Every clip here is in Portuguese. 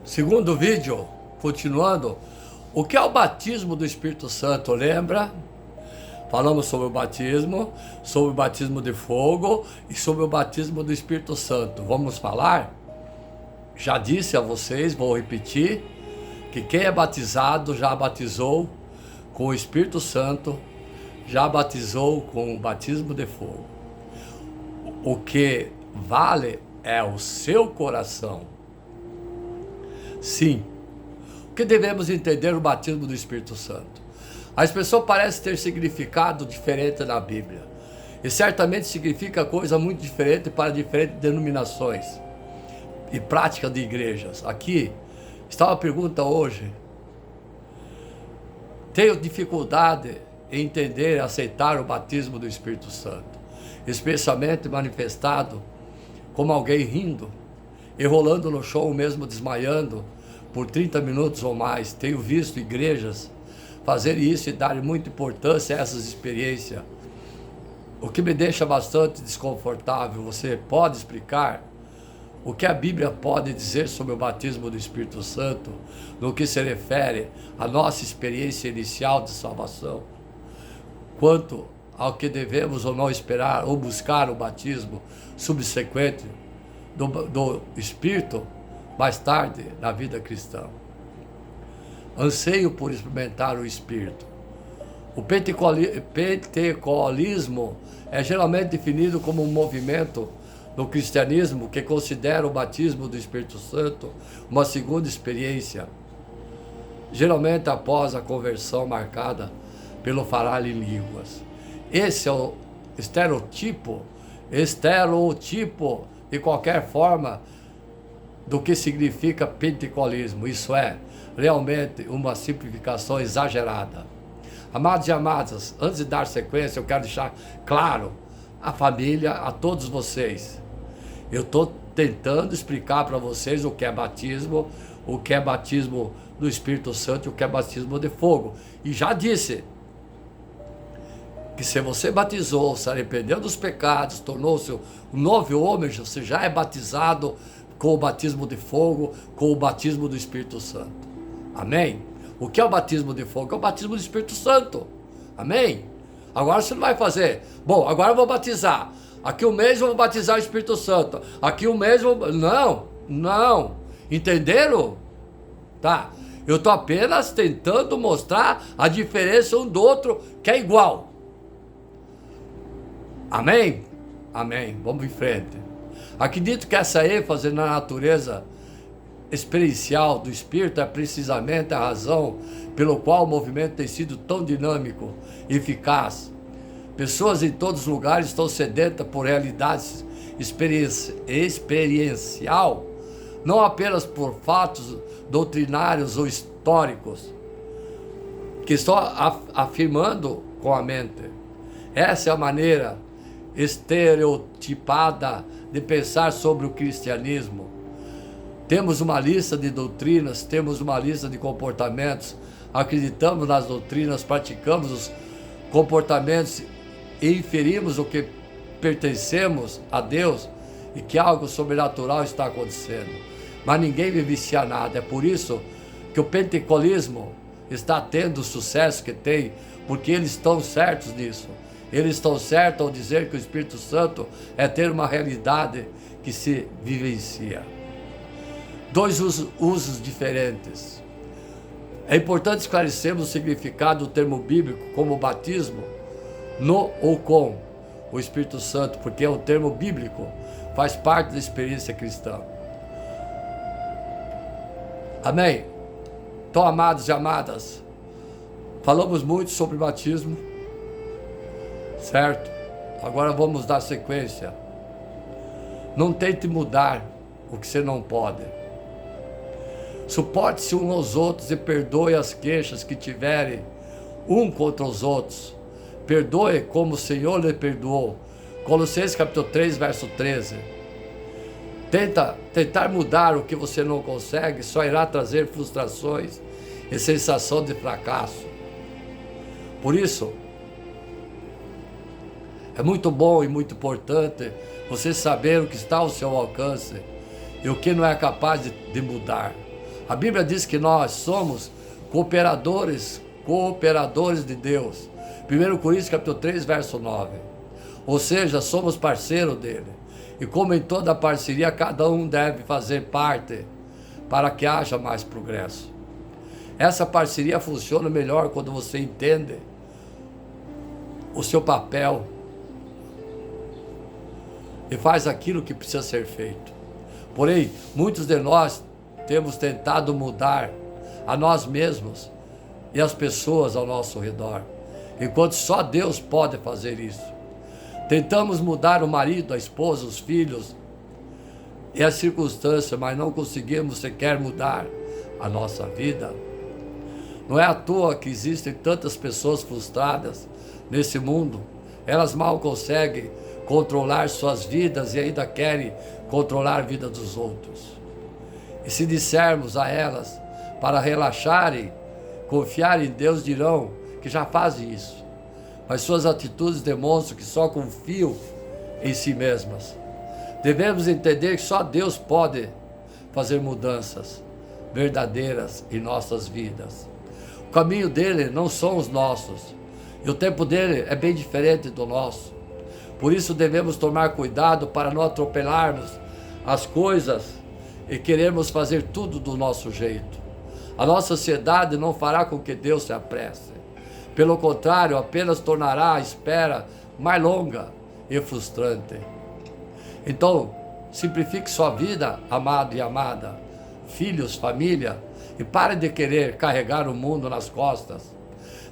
Segundo vídeo, continuando, o que é o batismo do Espírito Santo, lembra? Falamos sobre o batismo de fogo e sobre o batismo do Espírito Santo. Vamos falar? Já disse a vocês, vou repetir, que quem é batizado já batizou com o Espírito Santo, já batizou com o batismo de fogo. O que vale é o seu coração. Sim. O que devemos entender o batismo do Espírito Santo? A expressão parece ter significado diferente na Bíblia. E certamente significa coisa muito diferente para diferentes denominações e práticas de igrejas. Aqui está uma pergunta hoje. Tenho dificuldade em entender e aceitar o batismo do Espírito Santo, especialmente manifestado como alguém rindo e rolando no chão, mesmo desmaiando por 30 minutos ou mais. Tenho visto igrejas fazer isso e dar muita importância a essas experiências, o que me deixa bastante desconfortável. Você pode explicar o que a Bíblia pode dizer sobre o batismo do Espírito Santo no que se refere à nossa experiência inicial de salvação, quanto ao que devemos ou não esperar ou buscar o batismo subsequente do Espírito mais tarde na vida cristã? Anseio por experimentar o Espírito. O pentecostalismo é geralmente definido como um movimento no cristianismo que considera o batismo do Espírito Santo uma segunda experiência, geralmente após a conversão marcada pelo falar em línguas. Esse é o estereotipo de qualquer forma do que significa pentecostalismo. Isso é realmente uma simplificação exagerada. Amados e amadas, antes de dar sequência, eu quero deixar claro à família, a todos vocês. Eu estou tentando explicar para vocês o que é batismo do Espírito Santo e o que é batismo de fogo. E já disse que se você batizou, se arrependeu dos pecados, tornou-se um novo homem, você já é batizado com o batismo de fogo, com o batismo do Espírito Santo. Amém? O que é o batismo de fogo? É o batismo do Espírito Santo. Amém? Agora você não vai fazer. Bom, agora eu vou batizar. Aqui um mês eu vou batizar o Espírito Santo. Aqui um mês eu vou... Não. Entenderam? Tá. Eu estou apenas tentando mostrar a diferença um do outro, que é igual. Amém? Amém. Vamos em frente. Acredito que essa ênfase na natureza experiencial do Espírito é precisamente a razão pelo qual o movimento tem sido tão dinâmico e eficaz. Pessoas em todos os lugares estão sedentas por realidades experiencial, não apenas por fatos doutrinários ou históricos, que estão afirmando com a mente. Essa é a maneira estereotipada de pensar sobre o cristianismo. Temos uma lista de doutrinas, temos uma lista de comportamentos, acreditamos nas doutrinas, praticamos os comportamentos e inferimos o que pertencemos a Deus e que algo sobrenatural está acontecendo. Mas ninguém vivencia nada. É por isso que o pentecostalismo está tendo o sucesso que tem, porque eles estão certos nisso. Eles estão certos ao dizer que o Espírito Santo é ter uma realidade que se vivencia. Dois usos diferentes. É importante esclarecermos o significado do termo bíblico como batismo no ou com o Espírito Santo, porque é um termo bíblico, faz parte da experiência cristã. Amém? Então, amados e amadas, falamos muito sobre batismo, certo? Agora vamos dar sequência. Não tente mudar o que você não pode. Suporte-se uns aos outros e perdoe as queixas que tiverem um contra os outros. Perdoe como o Senhor lhe perdoou. Colossenses capítulo 3, verso 13. Tentar mudar o que você não consegue só irá trazer frustrações e sensação de fracasso. Por isso, é muito bom e muito importante você saber o que está ao seu alcance e o que não é capaz de mudar. A Bíblia diz que nós somos cooperadores de Deus. 1 Coríntios capítulo 3, verso 9. Ou seja, somos parceiro dele. E como em toda parceria, cada um deve fazer parte para que haja mais progresso. Essa parceria funciona melhor quando você entende o seu papel e faz aquilo que precisa ser feito. Porém, muitos de nós temos tentado mudar a nós mesmos e as pessoas ao nosso redor, enquanto só Deus pode fazer isso. Tentamos mudar o marido, a esposa, os filhos e as circunstâncias, mas não conseguimos sequer mudar a nossa vida. Não é à toa que existem tantas pessoas frustradas nesse mundo. Elas mal conseguem controlar suas vidas e ainda querem controlar a vida dos outros. E se dissermos a elas para relaxarem, confiar em Deus, dirão que já fazem isso. Mas suas atitudes demonstram que só confiam em si mesmas. Devemos entender que só Deus pode fazer mudanças verdadeiras em nossas vidas. O caminho dele não são os nossos, e o tempo dele é bem diferente do nosso. Por isso devemos tomar cuidado para não atropelarmos as coisas e querermos fazer tudo do nosso jeito. A nossa ansiedade não fará com que Deus se apresse. Pelo contrário, apenas tornará a espera mais longa e frustrante. Então, simplifique sua vida, amado e amada, filhos, família, e pare de querer carregar o mundo nas costas.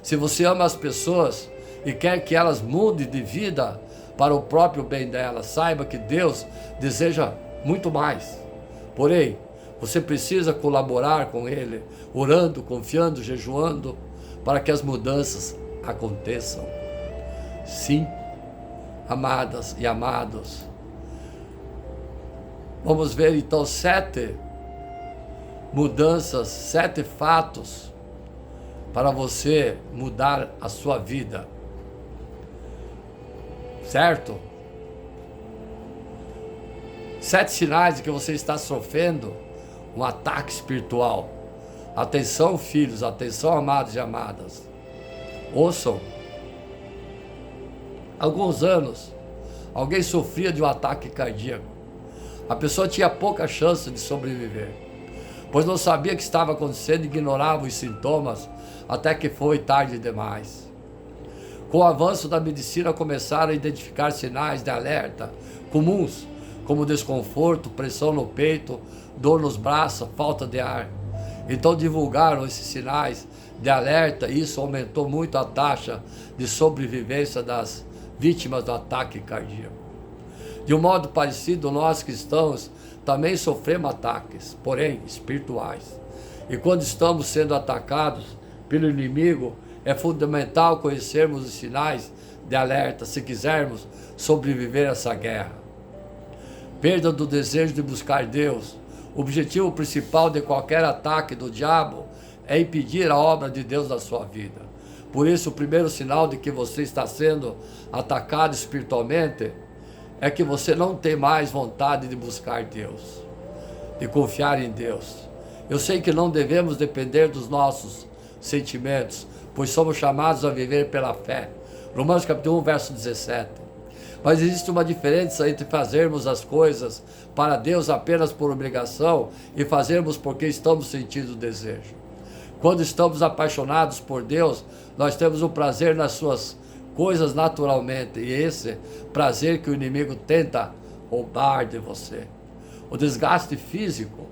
Se você ama as pessoas e quer que elas mudem de vida para o próprio bem delas, saiba que Deus deseja muito mais. Porém, você precisa colaborar com Ele, orando, confiando, jejuando, para que as mudanças aconteçam. Sim, amadas e amados. Vamos ver então 7 mudanças, 7 fatos para você mudar a sua vida. Certo? 7 sinais de que você está sofrendo um ataque espiritual. Atenção, filhos, atenção, amados e amadas. Ouçam. Há alguns anos, alguém sofria de um ataque cardíaco. A pessoa tinha pouca chance de sobreviver, pois não sabia o que estava acontecendo e ignorava os sintomas até que foi tarde demais. Com o avanço da medicina, começaram a identificar sinais de alerta comuns, como desconforto, pressão no peito, dor nos braços, falta de ar. Então divulgaram esses sinais de alerta e isso aumentou muito a taxa de sobrevivência das vítimas do ataque cardíaco. De um modo parecido, nós cristãos também sofremos ataques, porém espirituais. E quando estamos sendo atacados pelo inimigo, é fundamental conhecermos os sinais de alerta se quisermos sobreviver a essa guerra. Perda do desejo de buscar Deus. O objetivo principal de qualquer ataque do diabo é impedir a obra de Deus na sua vida. Por isso, o primeiro sinal de que você está sendo atacado espiritualmente é que você não tem mais vontade de buscar Deus, de confiar em Deus. Eu sei que não devemos depender dos nossos sentimentos, pois somos chamados a viver pela fé. Romanos capítulo 1, verso 17. Mas existe uma diferença entre fazermos as coisas para Deus apenas por obrigação e fazermos porque estamos sentindo desejo. Quando estamos apaixonados por Deus, nós temos o prazer nas suas coisas naturalmente, e esse prazer que o inimigo tenta roubar de você. O desgaste físico.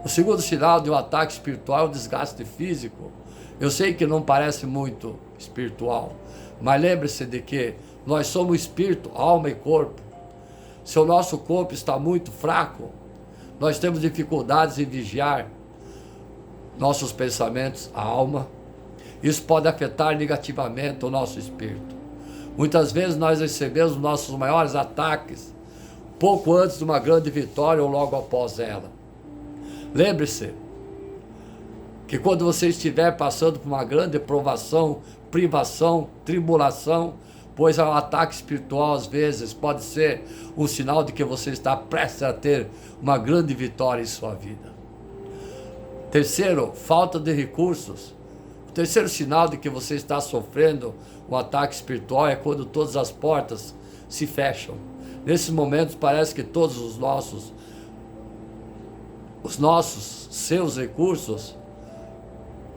O segundo sinal de um ataque espiritual é o desgaste físico. Eu sei que não parece muito espiritual, mas lembre-se de que nós somos espírito, alma e corpo. Se o nosso corpo está muito fraco, nós temos dificuldades em vigiar nossos pensamentos, a alma. Isso pode afetar negativamente o nosso espírito. Muitas vezes nós recebemos nossos maiores ataques pouco antes de uma grande vitória ou logo após ela. Lembre-se que quando você estiver passando por uma grande provação, privação, tribulação, pois o ataque espiritual às vezes pode ser um sinal de que você está prestes a ter uma grande vitória em sua vida. Terceiro, falta de recursos. O terceiro sinal de que você está sofrendo um ataque espiritual é quando todas as portas se fecham. Nesses momentos parece que todos seus recursos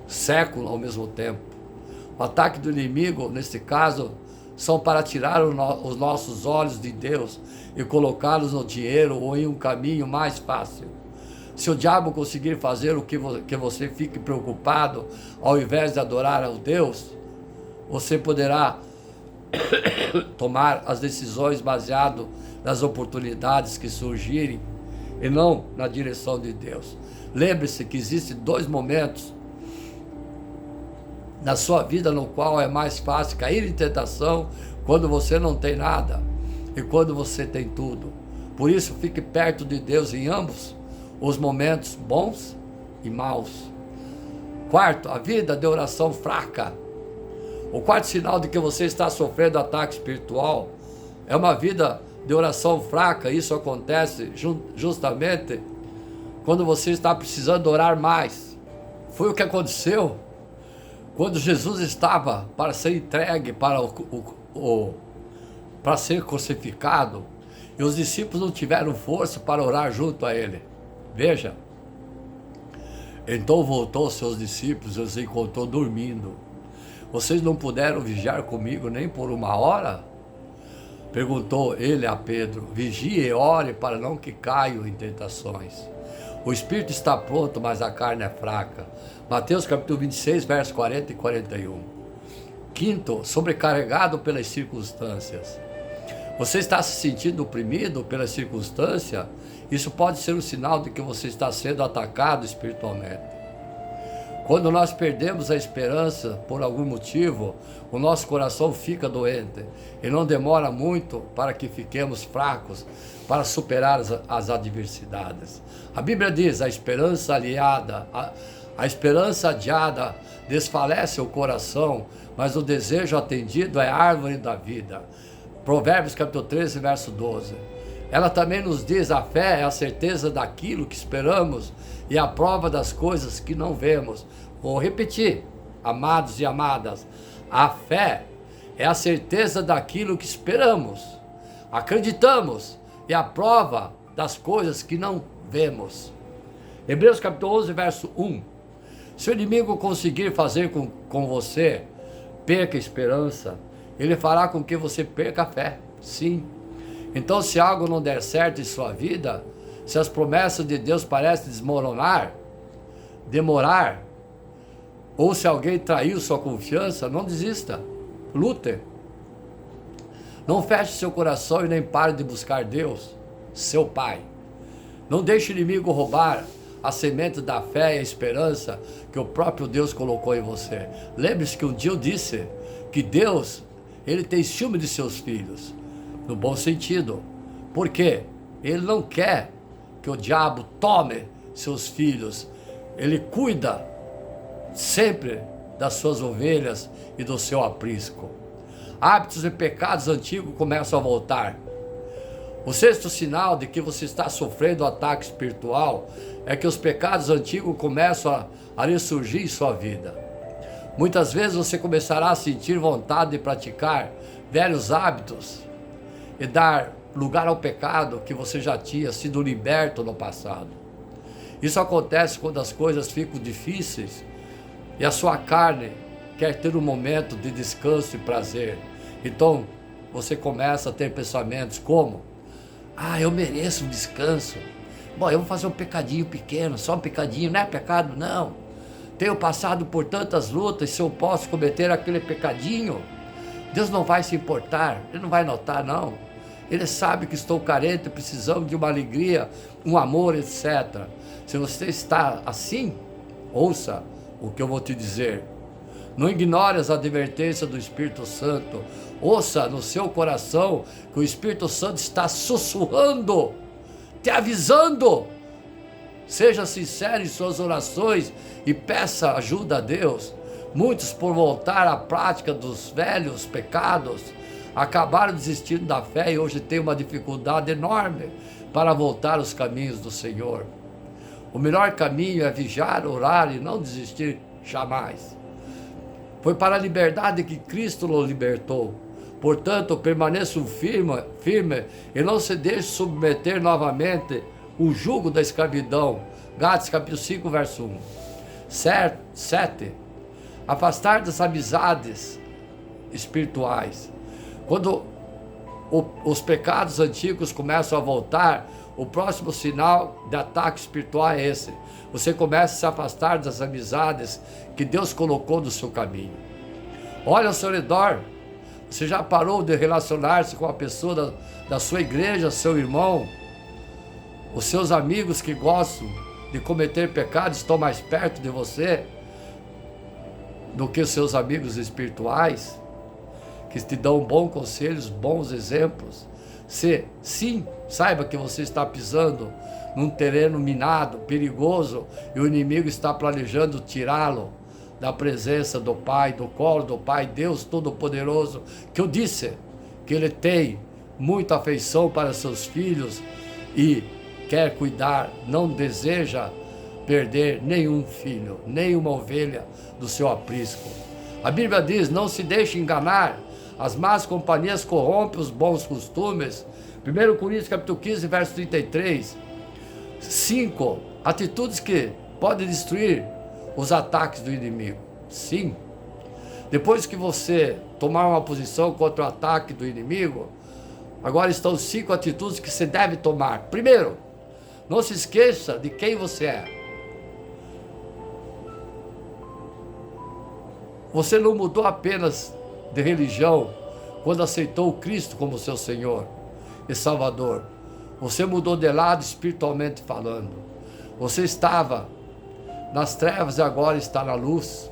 secam ao mesmo tempo. O ataque do inimigo, nesse caso, são para tirar os nossos olhos de Deus e colocá-los no dinheiro ou em um caminho mais fácil. Se o diabo conseguir fazer o que você fique preocupado, ao invés de adorar ao Deus, você poderá tomar as decisões baseado nas oportunidades que surgirem e não na direção de Deus. Lembre-se que existem 2 momentos na sua vida no qual é mais fácil cair em tentação, quando você não tem nada e quando você tem tudo. Por isso, fique perto de Deus em ambos os momentos bons e maus. Quarto, a vida de oração fraca. O quarto sinal de que você está sofrendo ataque espiritual é uma vida de oração fraca. Isso acontece justamente quando você está precisando orar mais. Foi o que aconteceu quando Jesus estava para ser entregue para ser crucificado, e os discípulos não tiveram força para orar junto a ele. Veja, então voltou seus discípulos e os encontrou dormindo. Vocês não puderam vigiar comigo nem por 1 hora? Perguntou ele a Pedro. Vigie e ore para não que caiam em tentações. O espírito está pronto, mas a carne é fraca. Mateus capítulo 26, versos 40 e 41. Quinto, sobrecarregado pelas circunstâncias. Você está se sentindo oprimido pelas circunstâncias? Isso pode ser um sinal de que você está sendo atacado espiritualmente. Quando nós perdemos a esperança por algum motivo, o nosso coração fica doente e não demora muito para que fiquemos fracos para superar as adversidades. A Bíblia diz: a esperança adiada desfalece o coração, mas o desejo atendido é a árvore da vida. Provérbios capítulo 13, verso 12. Ela também nos diz: a fé é a certeza daquilo que esperamos e a prova das coisas que não vemos. Vou repetir, amados e amadas, a fé é a certeza daquilo que esperamos, acreditamos, e a prova das coisas que não vemos. Hebreus capítulo 11, verso 1. Se o inimigo conseguir fazer com você perca a esperança, ele fará com que você perca a fé. Sim. Então, se algo não der certo em sua vida, se as promessas de Deus parecem demorar, ou se alguém traiu sua confiança, não desista, lute. Não feche seu coração e nem pare de buscar Deus, seu Pai. Não deixe o inimigo roubar a semente da fé e a esperança que o próprio Deus colocou em você. Lembre-se que um dia eu disse que Deus, Ele tem ciúme de seus filhos, no bom sentido. Por quê? Ele não quer que o diabo tome seus filhos. Ele cuida sempre das suas ovelhas e do seu aprisco. Hábitos e pecados antigos começam a voltar. O sexto sinal de que você está sofrendo ataque espiritual é que os pecados antigos começam a ressurgir em sua vida. Muitas vezes você começará a sentir vontade de praticar velhos hábitos e dar lugar ao pecado que você já tinha sido liberto no passado. Isso acontece quando as coisas ficam difíceis e a sua carne quer ter um momento de descanso e prazer. Então você começa a ter pensamentos como: eu mereço um descanso. Bom, eu vou fazer um pecadinho pequeno, só um pecadinho, não é pecado não. Tenho passado por tantas lutas, se eu posso cometer aquele pecadinho, Deus não vai se importar, Ele não vai notar não. Ele sabe que estou carente, precisando de uma alegria, um amor, etc. Se você está assim, ouça o que eu vou te dizer. Não ignore as advertências do Espírito Santo. Ouça no seu coração que o Espírito Santo está sussurrando, te avisando. Seja sincero em suas orações e peça ajuda a Deus. Muitos, por voltar à prática dos velhos pecados, acabaram desistindo da fé e hoje têm uma dificuldade enorme para voltar aos caminhos do Senhor. O melhor caminho é vigiar, orar e não desistir jamais. Foi para a liberdade que Cristo o libertou. Portanto, permaneça firme e não se deixe submeter novamente o jugo da escravidão. Gálatas capítulo 5, verso 1. 7. Afastar das amizades espirituais. Quando os pecados antigos começam a voltar, o próximo sinal de ataque espiritual é esse. Você começa a se afastar das amizades que Deus colocou no seu caminho. Olha ao seu redor. Você já parou de relacionar-se com a pessoa da sua igreja, seu irmão? Os seus amigos que gostam de cometer pecados estão mais perto de você do que os seus amigos espirituais, que te dão bons conselhos, bons exemplos. Se sim, saiba que você está pisando num terreno minado, perigoso, e o inimigo está planejando tirá-lo da presença do Pai, do colo do Pai, Deus Todo-Poderoso, que eu disse que Ele tem muita afeição para seus filhos e quer cuidar, não deseja perder nenhum filho, nenhuma ovelha do seu aprisco. A Bíblia diz: não se deixe enganar, as más companhias corrompem os bons costumes. 1 Coríntios capítulo 15, verso 33. 5. Atitudes que podem destruir os ataques do inimigo. Sim. Depois que você tomar uma posição contra o ataque do inimigo, agora estão 5 atitudes que você deve tomar. Primeiro, não se esqueça de quem você é. Você não mudou apenas de religião quando aceitou Cristo como seu Senhor e Salvador. Você mudou de lado espiritualmente falando. Você estava nas trevas e agora está na luz.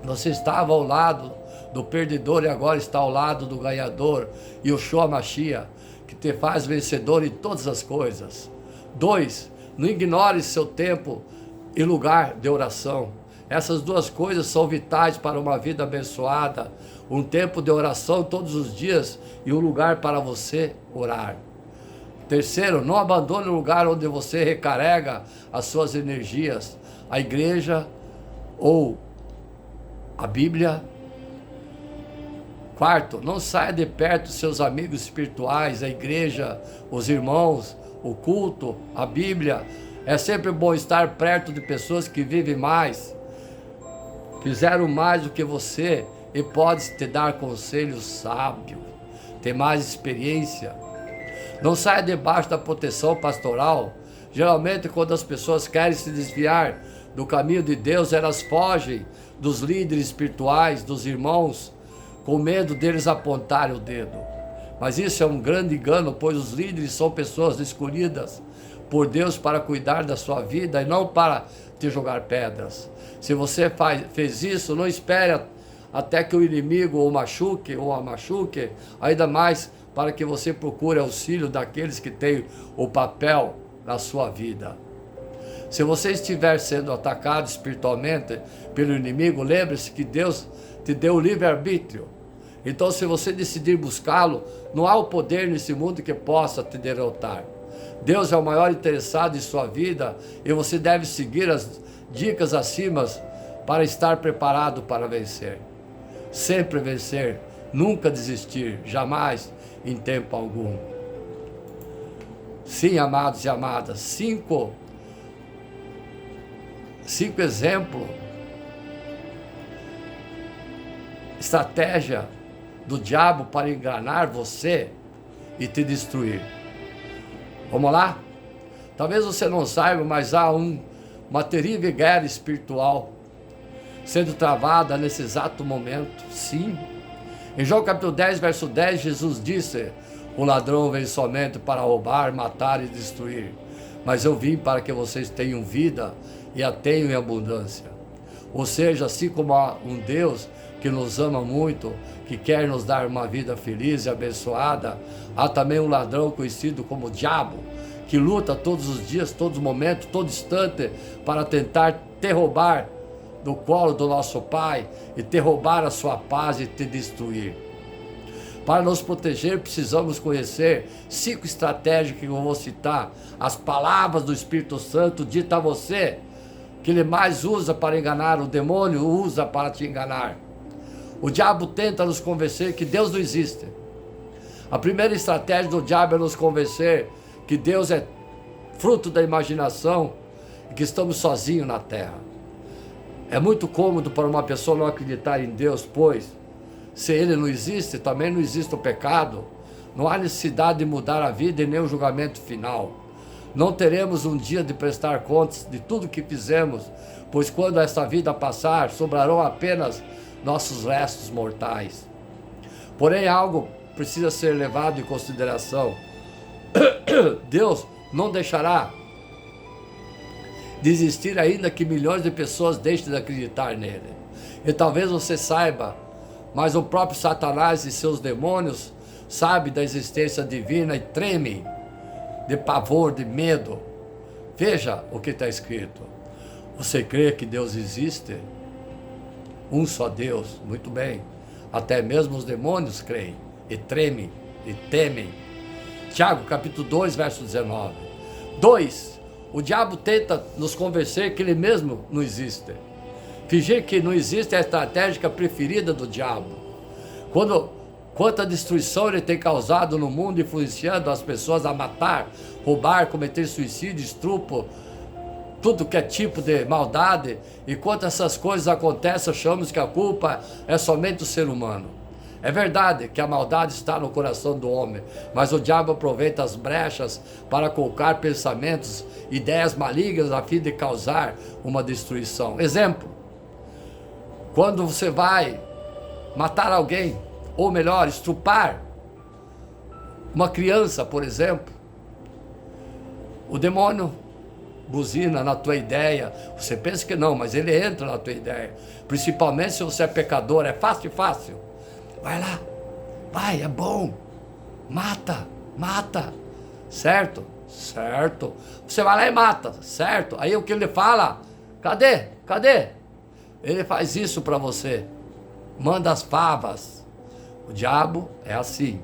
Você estava ao lado do perdedor e agora está ao lado do ganhador, Yeshua Mashiach, que te faz vencedor em todas as coisas. 2. Não ignore seu tempo e lugar de oração. Essas duas coisas são vitais para uma vida abençoada. Um tempo de oração todos os dias e um lugar para você orar. 3. Não abandone o lugar onde você recarrega as suas energias. A igreja ou a Bíblia. 4. Não saia de perto dos seus amigos espirituais, a igreja, os irmãos, o culto, a Bíblia. É sempre bom estar perto de pessoas que vivem mais, fizeram mais do que você e podem te dar conselhos sábios, ter mais experiência. Não saia debaixo da proteção pastoral. Geralmente, quando as pessoas querem se desviar do caminho de Deus, elas fogem dos líderes espirituais, dos irmãos, com medo deles apontarem o dedo. Mas isso é um grande engano, pois os líderes são pessoas escolhidas por Deus para cuidar da sua vida e não para te jogar pedras. Se você fez isso, não espere até que o inimigo o machuque ou a machuque, ainda mais para que você procure auxílio daqueles que têm o papel na sua vida. Se você estiver sendo atacado espiritualmente pelo inimigo, lembre-se que Deus te deu o livre-arbítrio. Então, se você decidir buscá-lo, não há o poder nesse mundo que possa te derrotar. Deus é o maior interessado em sua vida e você deve seguir as dicas acima para estar preparado para vencer. Sempre vencer, nunca desistir, jamais em tempo algum. Sim, amados e amadas, 5 exemplos, estratégia do diabo para enganar você e te destruir. Vamos lá? Talvez você não saiba, mas há uma terrível guerra espiritual sendo travada nesse exato momento. Sim. Em João capítulo 10, verso 10, Jesus disse: o ladrão vem somente para roubar, matar e destruir. Mas eu vim para que vocês tenham vida e a tenham em abundância. Ou seja, assim como há um Deus que nos ama muito, que quer nos dar uma vida feliz e abençoada, há também um ladrão conhecido como o diabo, que luta todos os dias, todos os momentos, todo instante, para tentar te roubar do colo do nosso Pai e te roubar a sua paz e te destruir. Para nos proteger, precisamos conhecer 5 estratégias que eu vou citar. As palavras do Espírito Santo dita a você, que ele mais usa para enganar, o demônio usa para te enganar. O diabo tenta nos convencer que Deus não existe. A primeira estratégia do diabo é nos convencer que Deus é fruto da imaginação e que estamos sozinhos na terra. É muito cômodo para uma pessoa não acreditar em Deus, pois se ele não existe, também não existe o pecado. Não há necessidade de mudar a vida e nem o julgamento final. Não teremos um dia de prestar contas de tudo que fizemos, pois quando esta vida passar, sobrarão apenas nossos restos mortais. Porém, algo precisa ser levado em consideração. Deus não deixará de existir ainda que milhões de pessoas deixem de acreditar nele. E talvez você saiba, mas o próprio Satanás e seus demônios sabem da existência divina e tremem de pavor, de medo. Veja o que está escrito. Você crê que Deus existe? Um só Deus, muito bem. Até mesmo os demônios creem e tremem e temem. Tiago, capítulo 2, verso 19. 2. O diabo tenta nos convencer que ele mesmo não existe. Fingir que não existe é a estratégia preferida do diabo. Quanta destruição ele tem causado no mundo, influenciando as pessoas a matar, roubar, cometer suicídio, estupro, tudo que é tipo de maldade. E quando essas coisas acontecem, achamos que a culpa é somente do ser humano. É verdade que a maldade está no coração do homem, mas o diabo aproveita as brechas para colocar pensamentos, ideias malignas a fim de causar uma destruição. Exemplo, quando você vai matar alguém, ou melhor, estrupar uma criança, por exemplo, o demônio buzina na tua ideia. Você pensa que não, mas ele entra na tua ideia. Principalmente se você é pecador, é fácil. Vai lá, vai, é bom. Mata. Certo? Você vai lá e mata, certo? Aí o que ele fala? Cadê? Ele faz isso para você. Manda as favas. O diabo é assim.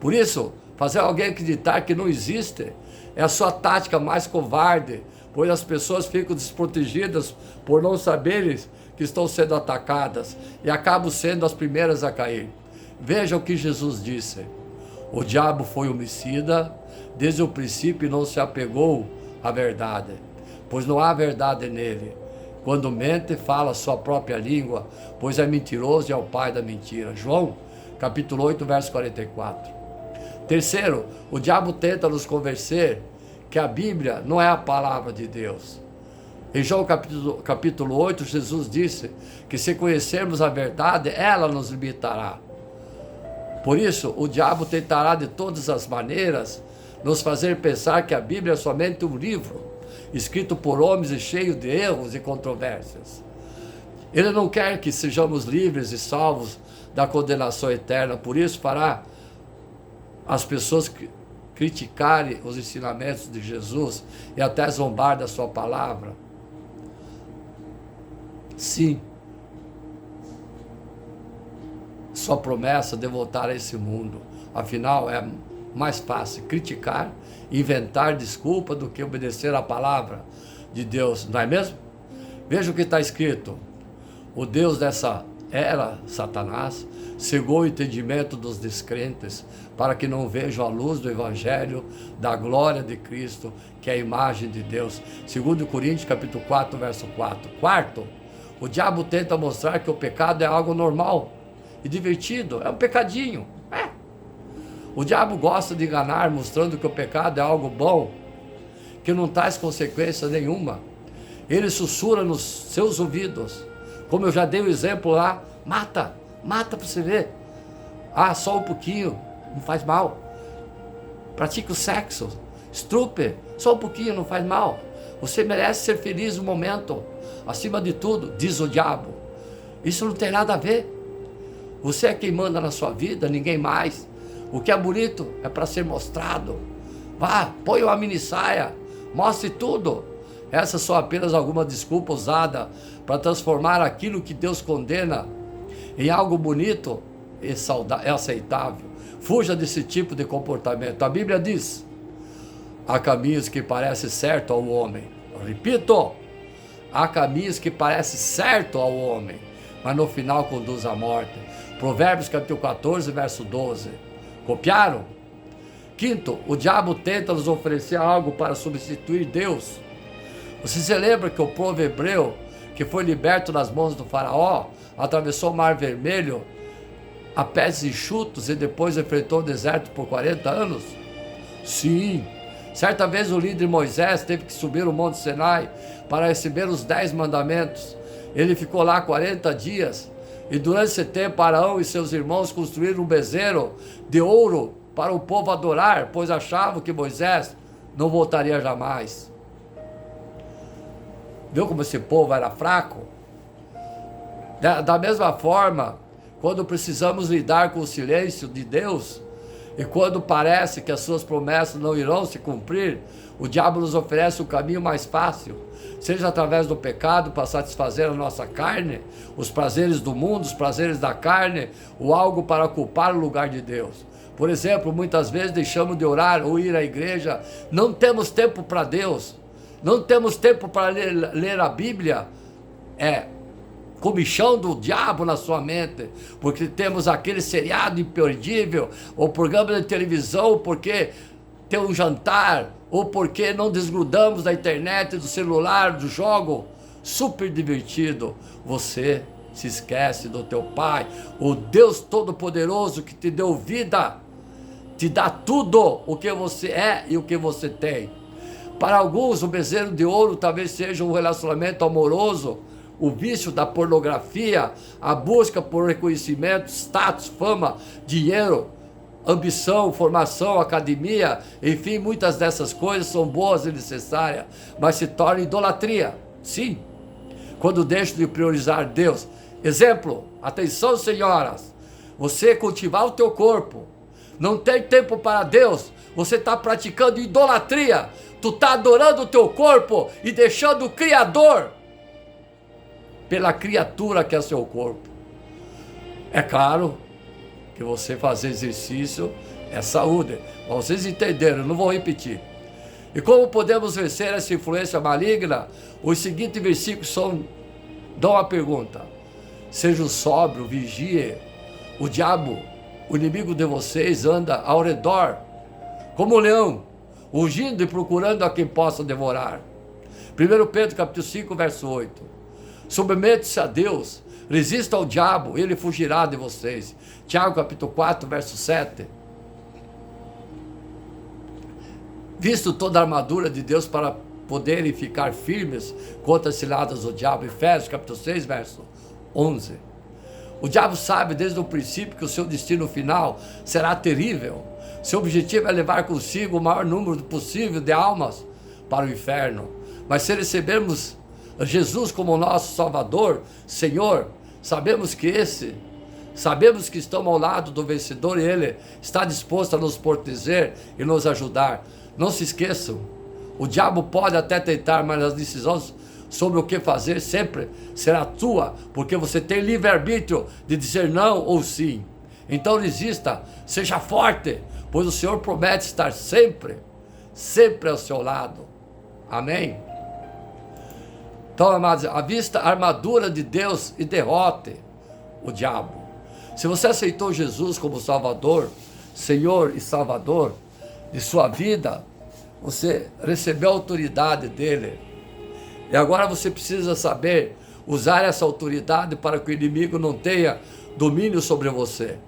Por isso, fazer alguém acreditar que não existe é a sua tática mais covarde, pois as pessoas ficam desprotegidas por não saberem que estão sendo atacadas e acabam sendo as primeiras a cair. Veja o que Jesus disse. O diabo foi homicida desde o princípio e não se apegou à verdade, pois não há verdade nele. Quando mente, fala a sua própria língua, pois é mentiroso e é o pai da mentira. João, capítulo 8, verso 44. Terceiro, o diabo tenta nos convencer que a Bíblia não é a palavra de Deus. Em João capítulo 8, Jesus disse que se conhecermos a verdade, ela nos libertará. Por isso, o diabo tentará de todas as maneiras nos fazer pensar que a Bíblia é somente um livro, escrito por homens e cheio de erros e controvérsias. Ele não quer que sejamos livres e salvos da condenação eterna, por isso fará as pessoas criticarem os ensinamentos de Jesus e até zombar da sua palavra. Sim, sua promessa de voltar a esse mundo. Afinal, é mais fácil criticar, inventar desculpa do que obedecer à palavra de Deus, não é mesmo? Veja o que está escrito. O Deus dessa era, Satanás, cegou o entendimento dos descrentes para que não vejam a luz do Evangelho da glória de Cristo, que é a imagem de Deus. 2 Coríntios capítulo 4, verso 4. Quarto, o diabo tenta mostrar que o pecado é algo normal e divertido, é um pecadinho. O diabo gosta de enganar, mostrando que o pecado é algo bom, que não traz consequência nenhuma. Ele sussurra nos seus ouvidos, como eu já dei o exemplo lá, mata para você ver. Só um pouquinho, não faz mal. Pratique o sexo, estrupe, só um pouquinho, não faz mal. Você merece ser feliz no momento, acima de tudo, diz o diabo. Isso não tem nada a ver. Você é quem manda na sua vida, ninguém mais. O que é bonito é para ser mostrado. Vá, põe uma mini saia, mostre tudo. Essas são apenas alguma desculpa usada para transformar aquilo que Deus condena em algo bonito é aceitável. Fuja desse tipo de comportamento. A Bíblia diz: há caminhos que parecem certo ao homem. Eu repito, há caminhos que parecem certo ao homem, mas no final conduz à morte. Provérbios capítulo 14, verso 12. Copiaram? Quinto, o diabo tenta nos oferecer algo para substituir Deus. Você se lembra que o povo hebreu, que foi liberto das mãos do faraó, atravessou o mar vermelho a pés enxutos e depois enfrentou o deserto por 40 anos? Sim. Certa vez o líder Moisés teve que subir o Monte Sinai para receber os 10 mandamentos. Ele ficou lá 40 dias e durante esse tempo Arão e seus irmãos construíram um bezerro de ouro para o povo adorar, pois achavam que Moisés não voltaria jamais. Viu como esse povo era fraco? Da mesma forma, quando precisamos lidar com o silêncio de Deus, e quando parece que as suas promessas não irão se cumprir, o diabo nos oferece o caminho mais fácil, seja através do pecado para satisfazer a nossa carne, os prazeres do mundo, os prazeres da carne, ou algo para ocupar o lugar de Deus. Por exemplo, muitas vezes deixamos de orar ou ir à igreja, não temos tempo para Deus, não temos tempo para ler a Bíblia, comichão do diabo na sua mente, porque temos aquele seriado imperdível, ou programa de televisão, ou porque tem um jantar, ou porque não desgrudamos da internet, do celular, do jogo, super divertido. Você se esquece do teu Pai, o Deus Todo-Poderoso que te deu vida, te dá tudo o que você é e o que você tem. Para alguns, o bezerro de ouro talvez seja um relacionamento amoroso, o vício da pornografia, a busca por reconhecimento, status, fama, dinheiro, ambição, formação, academia, enfim, muitas dessas coisas são boas e necessárias, mas se torna idolatria, sim, quando deixam de priorizar Deus. Exemplo, atenção senhoras, você cultivar o teu corpo, não tem tempo para Deus, você está praticando idolatria, tu está adorando o teu corpo e deixando o Criador pela criatura que é seu corpo. É claro que você fazer exercício é saúde, vocês entenderam, eu não vou repetir. E como podemos vencer essa influência maligna? Os seguintes versículos dão uma pergunta: sejam sóbrios, vigie, o diabo, o inimigo de vocês, anda ao redor como um leão, rugindo e procurando a quem possa devorar. 1 Pedro capítulo 5, verso 8. Submete-se a Deus, resista ao diabo, ele fugirá de vocês. Tiago capítulo 4, verso 7. Visto toda a armadura de Deus para poderem ficar firmes contra as ciladas do diabo. Efésios capítulo 6, verso 11. O diabo sabe desde o princípio que o seu destino final será terrível. Seu objetivo é levar consigo o maior número possível de almas para o inferno. Mas se recebermos Jesus como nosso Salvador, Senhor, sabemos que estamos ao lado do vencedor e Ele está disposto a nos proteger e nos ajudar. Não se esqueçam, o diabo pode até tentar, mas as decisões sobre o que fazer sempre será tua, porque você tem livre-arbítrio de dizer não ou sim. Então resista, seja forte, pois o Senhor promete estar sempre ao seu lado. Amém? Então, amados, avista a armadura de Deus e derrote o diabo. Se você aceitou Jesus como Salvador, Senhor e Salvador de sua vida, você recebeu a autoridade dele. E agora você precisa saber usar essa autoridade para que o inimigo não tenha domínio sobre você.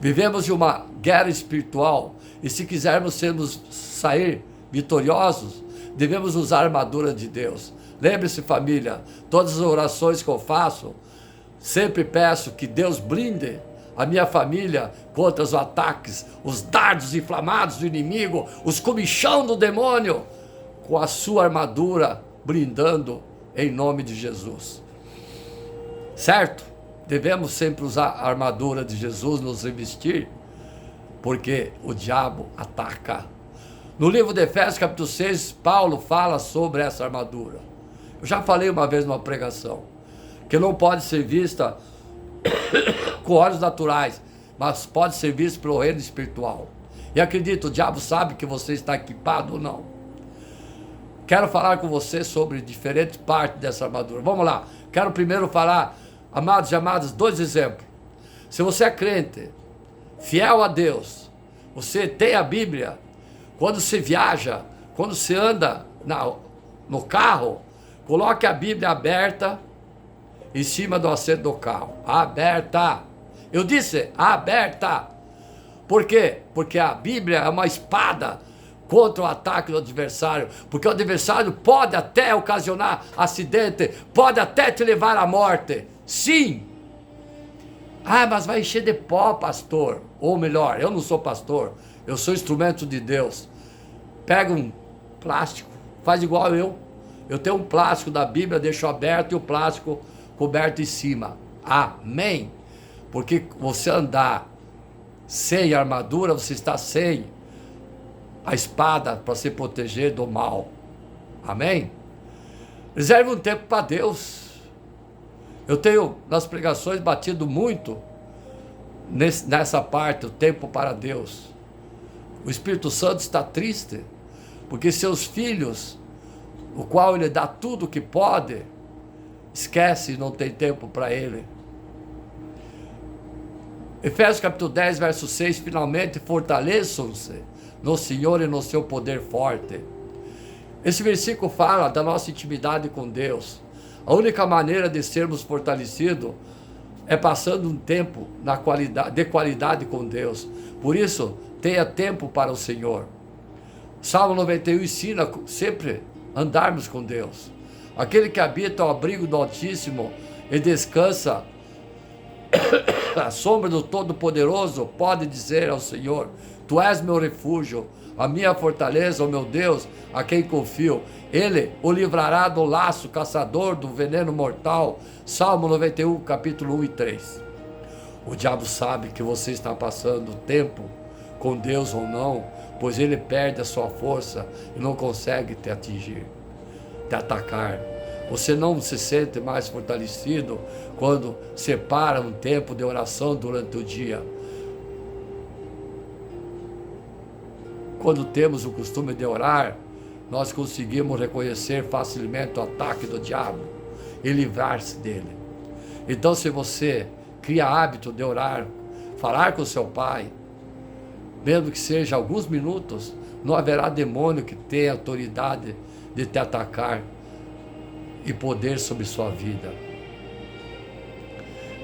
Vivemos em uma guerra espiritual e se quisermos sair vitoriosos, devemos usar a armadura de Deus. Lembre-se, família, todas as orações que eu faço, sempre peço que Deus blinde a minha família contra os ataques, os dardos inflamados do inimigo, os comichão do demônio, com a sua armadura, blindando em nome de Jesus. Certo? Devemos sempre usar a armadura de Jesus, nos revestir, porque o diabo ataca. No livro de Efésios, capítulo 6, Paulo fala sobre essa armadura. Eu já falei uma vez numa pregação, que não pode ser vista com olhos naturais, mas pode ser visto pelo reino espiritual. E acredito, o diabo sabe que você está equipado ou não. Quero falar com você sobre diferentes partes dessa armadura. Vamos lá. Quero primeiro falar, amados e amadas, 2 exemplos. Se você é crente, fiel a Deus, você tem a Bíblia, quando você viaja, quando você anda no carro, coloque a Bíblia aberta em cima do assento do carro. Aberta. Eu disse aberta. Por quê? Porque a Bíblia é uma espada contra o ataque do adversário. Porque o adversário pode até ocasionar acidente, pode até te levar à morte. Sim. Ah, mas vai encher de pó, pastor. Ou melhor, eu não sou pastor, eu sou instrumento de Deus. Pega um plástico, faz igual eu. Eu tenho um plástico da Bíblia, deixo aberto e o plástico coberto em cima. Amém? Porque você andar sem armadura, você está sem a espada para se proteger do mal. Amém? Reserve um tempo para Deus. Eu tenho nas pregações batido muito nessa parte, o tempo para Deus. O Espírito Santo está triste, porque seus filhos, o qual ele dá tudo o que pode, esquece e não tem tempo para ele. Efésios capítulo 10, verso 6, finalmente fortaleçam-se no Senhor e no seu poder forte. Esse versículo fala da nossa intimidade com Deus. A única maneira de sermos fortalecidos é passando um tempo de qualidade com Deus. Por isso, tenha tempo para o Senhor. Salmo 91 ensina sempre andarmos com Deus. Aquele que habita ao abrigo do Altíssimo e descansa à sombra do Todo-Poderoso pode dizer ao Senhor: Tu és meu refúgio, a minha fortaleza, o meu Deus, a quem confio. Ele o livrará do laço caçador, do veneno mortal. Salmo 91, capítulo 1 e 3. O diabo sabe que você está passando tempo com Deus ou não, pois ele perde a sua força e não consegue te atingir, te atacar. Você não se sente mais fortalecido quando separa um tempo de oração durante o dia. Quando temos o costume de orar, nós conseguimos reconhecer facilmente o ataque do diabo e livrar-se dele. Então, se você cria hábito de orar, falar com seu pai, mesmo que seja alguns minutos, não haverá demônio que tenha autoridade de te atacar e poder sobre sua vida.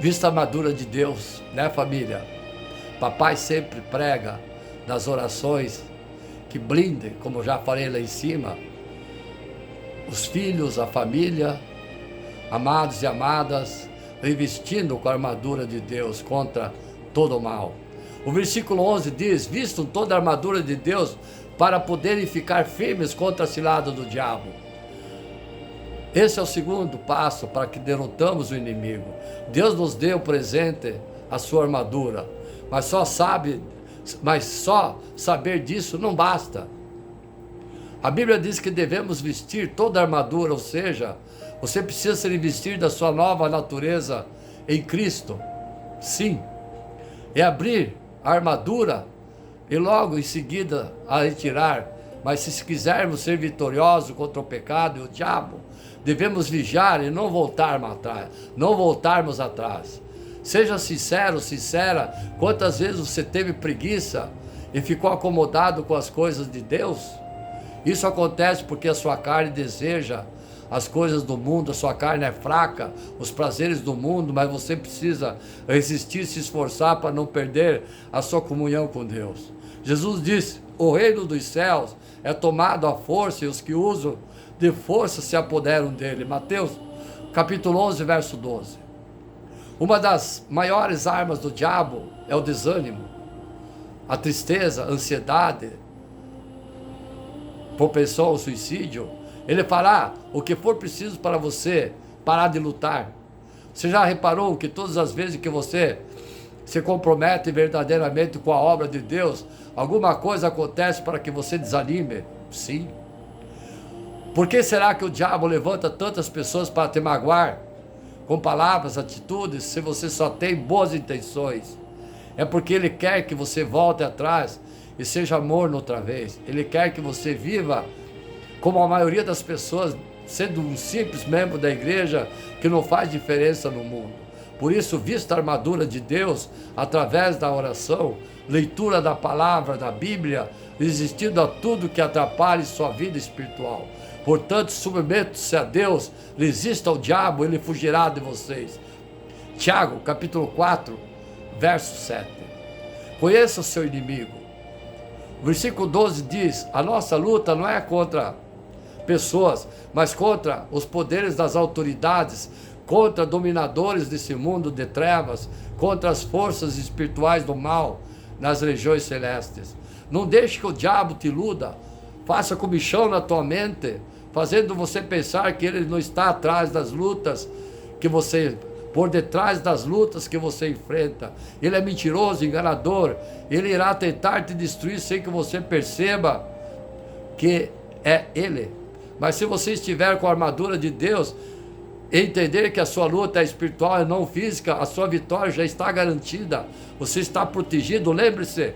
Vista a armadura de Deus, né, família? Papai sempre prega nas orações que blindem, como eu já falei lá em cima, os filhos, a família, amados e amadas, revestindo com a armadura de Deus contra todo o mal. O versículo 11 diz: vistam toda a armadura de Deus para poderem ficar firmes contra a cilada do diabo. Esse é o segundo passo para que derrotamos o inimigo. Deus nos deu presente a sua armadura, mas só saber disso não basta. A Bíblia diz que devemos vestir toda a armadura, ou seja, você precisa se revestir da sua nova natureza em Cristo. Sim, é abrir a armadura e logo em seguida a retirar. Mas se quisermos ser vitoriosos contra o pecado e o diabo, devemos vigiar e não voltarmos atrás. Seja sincero, sincera, quantas vezes você teve preguiça e ficou acomodado com as coisas de Deus? Isso acontece porque a sua carne deseja as coisas do mundo, a sua carne é fraca, os prazeres do mundo, mas você precisa resistir, se esforçar para não perder a sua comunhão com Deus. Jesus disse: o reino dos céus é tomado à força e os que usam de força se apoderam dele. Mateus capítulo 11, verso 12. Uma das maiores armas do diabo é o desânimo, a tristeza, a ansiedade, propensão ao suicídio. Ele fará o que for preciso para você parar de lutar. Você já reparou que todas as vezes que você se compromete verdadeiramente com a obra de Deus, alguma coisa acontece para que você desanime? Sim. Por que será que o diabo levanta tantas pessoas para te magoar com palavras, atitudes, se você só tem boas intenções? É porque Ele quer que você volte atrás e seja morno outra vez. Ele quer que você viva como a maioria das pessoas, sendo um simples membro da igreja que não faz diferença no mundo. Por isso, vista a armadura de Deus através da oração, leitura da palavra, da Bíblia, resistindo a tudo que atrapalhe sua vida espiritual. Portanto, submetam-se a Deus, resista ao diabo, ele fugirá de vocês. Tiago, capítulo 4, verso 7. Conheça o seu inimigo. O versículo 12 diz: a nossa luta não é contra pessoas, mas contra os poderes das autoridades, contra dominadores desse mundo de trevas, contra as forças espirituais do mal nas regiões celestes. Não deixe que o diabo te iluda, faça comichão na tua mente, fazendo você pensar que ele não está atrás das lutas que você, por detrás das lutas que você enfrenta. Ele é mentiroso, enganador, ele irá tentar te destruir sem que você perceba que é ele. Mas se você estiver com a armadura de Deus, entender que a sua luta é espiritual e não física, a sua vitória já está garantida, você está protegido. Lembre-se,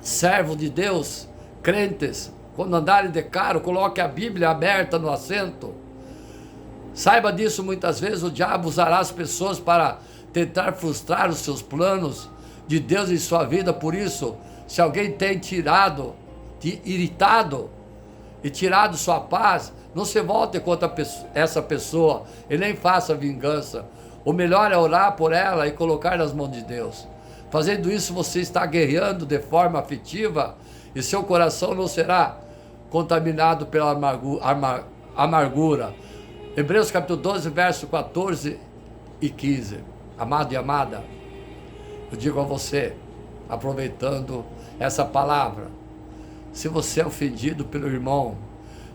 servo de Deus, crentes, quando andarem de carro, coloque a Bíblia aberta no assento. Saiba disso, muitas vezes o diabo usará as pessoas para tentar frustrar os seus planos de Deus em sua vida. Por isso, se alguém tem te irritado e tirado sua paz, não se volte contra essa pessoa e nem faça vingança. O melhor é orar por ela e colocar nas mãos de Deus. Fazendo isso, você está guerreando de forma afetiva e seu coração não será contaminado pela amargura. Hebreus capítulo 12, verso 14 e 15. Amado e amada, eu digo a você, aproveitando essa palavra, se você é ofendido pelo irmão,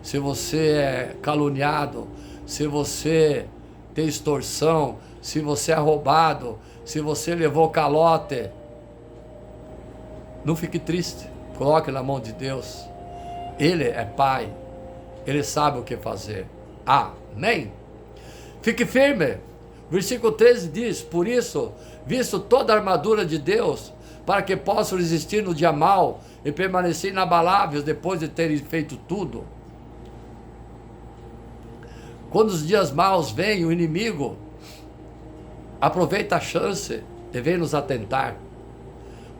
se você é caluniado, se você tem extorsão, se você é roubado, se você levou calote, não fique triste, coloque na mão de Deus. Ele é Pai, Ele sabe o que fazer. Amém? Fique firme. Versículo 13 diz: por isso, visto toda a armadura de Deus, para que possam resistir no dia mau e permanecer inabaláveis depois de terem feito tudo. Quando os dias maus vêm, o inimigo aproveita a chance e vem nos atentar.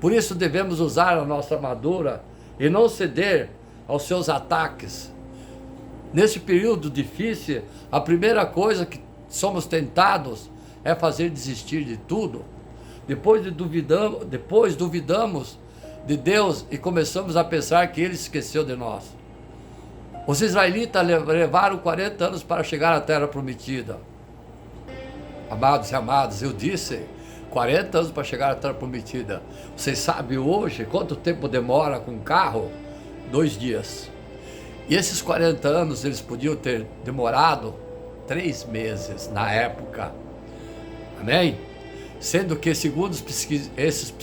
Por isso devemos usar a nossa armadura e não ceder aos seus ataques. Nesse período difícil, a primeira coisa que somos tentados é fazer desistir de tudo. Depois duvidamos de Deus e começamos a pensar que Ele esqueceu de nós. Os israelitas levaram 40 anos para chegar à terra prometida. Amados e amadas, eu disse 40 anos para chegar à terra prometida. Vocês sabem hoje quanto tempo demora com um carro? 2 dias. E esses 40 anos eles podiam ter demorado 3 meses na época. Amém? Sendo que, segundo esses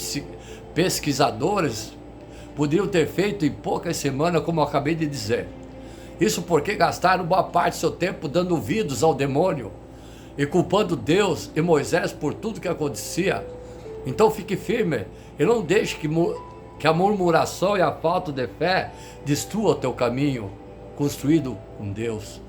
pesquisadores, poderiam ter feito em poucas semanas, como eu acabei de dizer. Isso porque gastaram boa parte do seu tempo dando ouvidos ao demônio e culpando Deus e Moisés por tudo que acontecia. Então fique firme e não deixe que a murmuração e a falta de fé destrua o teu caminho construído com Deus.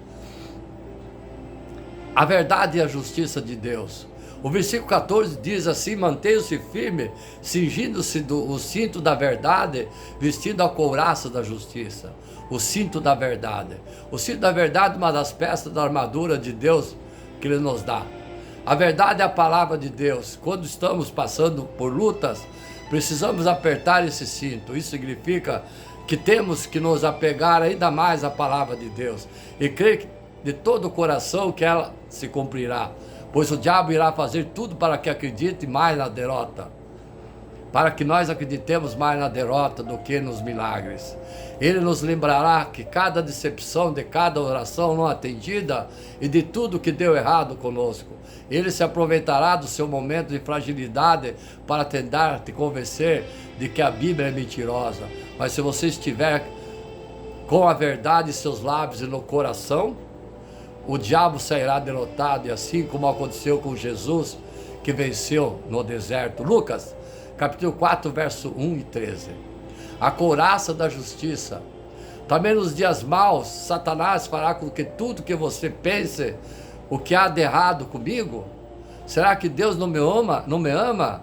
A verdade e a justiça de Deus. O versículo 14 diz assim: mantenham-se firme, cingindo-se o cinto da verdade, vestindo a couraça da justiça. O cinto da verdade. O cinto da verdade é uma das peças da armadura de Deus que Ele nos dá. A verdade é a palavra de Deus. Quando estamos passando por lutas, precisamos apertar esse cinto. Isso significa que temos que nos apegar ainda mais à palavra de Deus e crer de todo o coração que ela se cumprirá. Pois o diabo irá fazer tudo para que acredite mais na derrota, para que nós acreditemos mais na derrota do que nos milagres. Ele nos lembrará que cada decepção, de cada oração não atendida e de tudo que deu errado conosco. Ele se aproveitará do seu momento de fragilidade para tentar te convencer de que a Bíblia é mentirosa. Mas se você estiver com a verdade em seus lábios e no coração, o diabo sairá derrotado. E assim como aconteceu com Jesus, que venceu no deserto. Lucas, capítulo 4, verso 1 e 13. A couraça da justiça. Também nos dias maus, Satanás fará com que tudo que você pense, o que há de errado comigo? Será que Deus não me ama? Não me ama?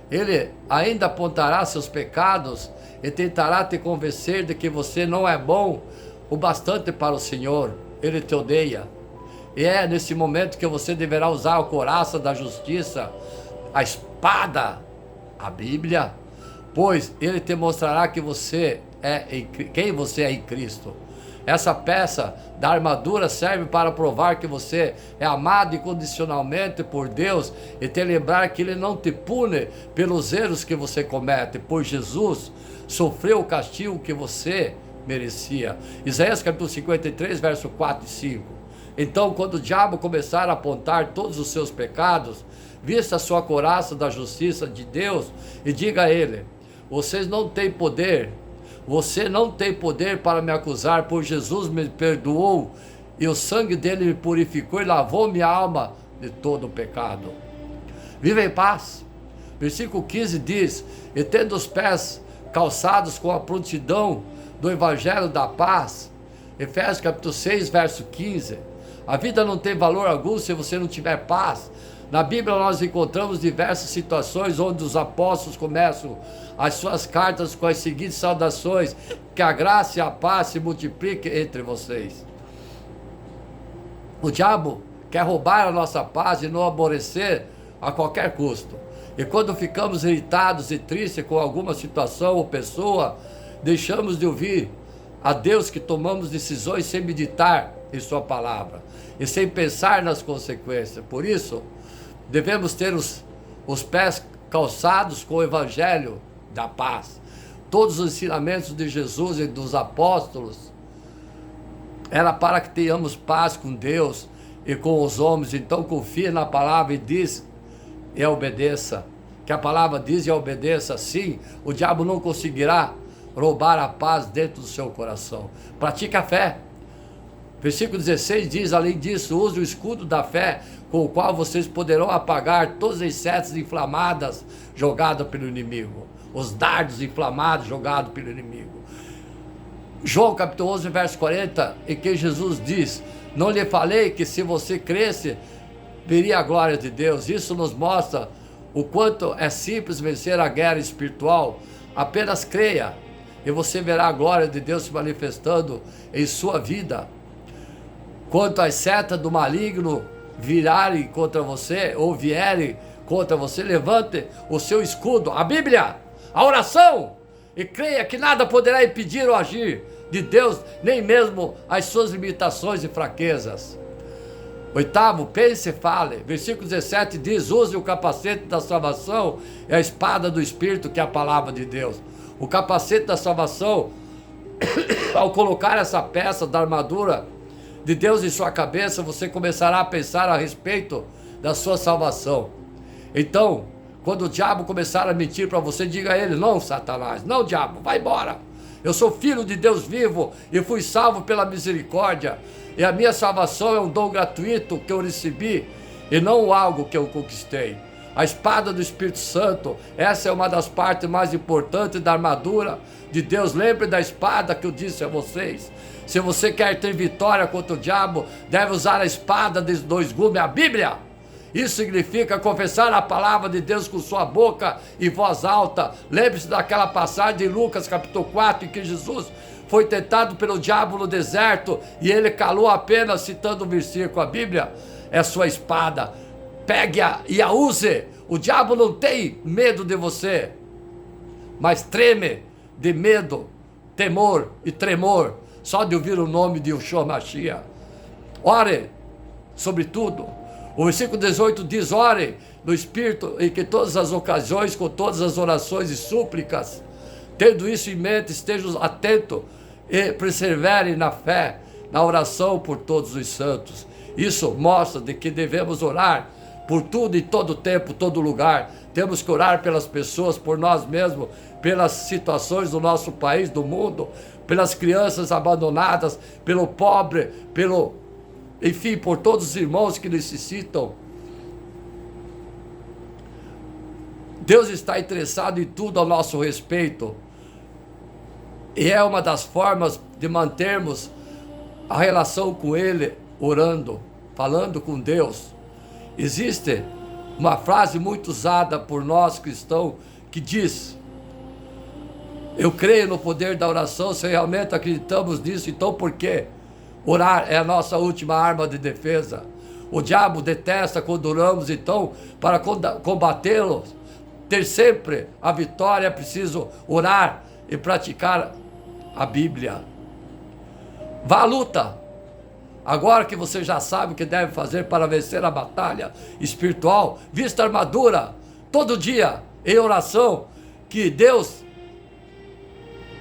Ele ainda apontará seus pecados e tentará te convencer de que você não é bom o bastante para o Senhor. Ele te odeia. E é nesse momento que você deverá usar a couraça da justiça, a espada, a Bíblia, pois ele te mostrará que quem você é em Cristo. Essa peça da armadura serve para provar que você é amado incondicionalmente por Deus e te lembrar que Ele não te pune pelos erros que você comete, pois Jesus sofreu o castigo que você merecia. Isaías capítulo 53, verso 4 e 5. Então, quando o diabo começar a apontar todos os seus pecados, vista a sua couraça da justiça de Deus e diga a ele: você não tem poder para me acusar, pois Jesus me perdoou e o sangue dele me purificou e lavou minha alma de todo o pecado. Viva em paz. Versículo 15 diz: e tendo os pés calçados com a prontidão do evangelho da paz. Efésios capítulo 6, verso 15. A vida não tem valor algum se você não tiver paz. Na Bíblia nós encontramos diversas situações onde os apóstolos começam as suas cartas com as seguintes saudações: que a graça e a paz se multipliquem entre vocês. O diabo quer roubar a nossa paz e nos aborrecer a qualquer custo. E quando ficamos irritados e tristes com alguma situação ou pessoa, deixamos de ouvir a Deus, que tomamos decisões sem meditar em sua palavra e sem pensar nas consequências. Por isso, devemos ter os pés calçados com o evangelho da paz. Todos os ensinamentos de Jesus e dos apóstolos era para que tenhamos paz com Deus e com os homens. Então confie na palavra e diz e obedeça. Que a palavra diz e obedeça. Sim, o diabo não conseguirá roubar a paz dentro do seu coração. Pratique a fé. Versículo 16 diz: além disso, use o escudo da fé, com o qual vocês poderão apagar todas as setas inflamadas jogadas pelo inimigo, os dardos inflamados jogados pelo inimigo. João capítulo 11, verso 40, em que Jesus diz: não lhe falei que se você cresce, veria a glória de Deus? Isso nos mostra o quanto é simples vencer a guerra espiritual. Apenas creia e você verá a glória de Deus se manifestando em sua vida. Quanto às setas do maligno virarem contra você ou vierem contra você, levante o seu escudo, a Bíblia, a oração, e creia que nada poderá impedir o agir de Deus, nem mesmo as suas limitações e fraquezas. Oitavo, pense e fale. Versículo 17 diz: use o capacete da salvação e a espada do Espírito, que é a palavra de Deus. O capacete da salvação, ao colocar essa peça da armadura de Deus em sua cabeça, você começará a pensar a respeito da sua salvação. Então, quando o diabo começar a mentir para você, diga a ele: não, Satanás, não, diabo, vai embora. Eu sou filho de Deus vivo e fui salvo pela misericórdia. E a minha salvação é um dom gratuito que eu recebi e não algo que eu conquistei. A espada do Espírito Santo, essa é uma das partes mais importantes da armadura de Deus. Lembre da espada que eu disse a vocês. Se você quer ter vitória contra o diabo, deve usar a espada de dois gumes, a Bíblia. Isso significa confessar a palavra de Deus com sua boca e voz alta. Lembre-se daquela passagem de Lucas capítulo 4, em que Jesus foi tentado pelo diabo no deserto e ele calou apenas citando um versículo. A Bíblia é sua espada. Pegue-a e a use. O diabo não tem medo de você, mas treme de medo, temor e tremor só de ouvir o nome de Yeshua Mashiach. Ore sobre tudo. O versículo 18 diz: ore no Espírito em que todas as ocasiões, com todas as orações e súplicas, tendo isso em mente, estejam atentos e perseverem na fé, na oração por todos os santos. Isso mostra de que devemos orar por tudo e todo tempo, todo lugar. Temos que orar pelas pessoas, por nós mesmos, pelas situações do nosso país, do mundo, pelas crianças abandonadas, pelo pobre, enfim, por todos os irmãos que necessitam Deus está interessado em tudo ao nosso respeito. E é uma das formas de mantermos a relação com Ele, orando, falando com Deus. Existe uma frase muito usada por nós cristãos que diz: eu creio no poder da oração. Se realmente acreditamos nisso, então por quê? Orar é a nossa última arma de defesa. O diabo detesta quando oramos, então, para combatê-lo, ter sempre a vitória, é preciso orar e praticar a Bíblia. Vá à luta. Agora que você já sabe o que deve fazer para vencer a batalha espiritual, vista a armadura todo dia em oração, que Deus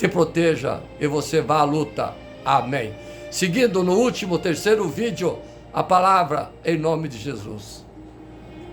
te proteja e você vá à luta. Amém. Seguindo no último, terceiro vídeo, a palavra em nome de Jesus.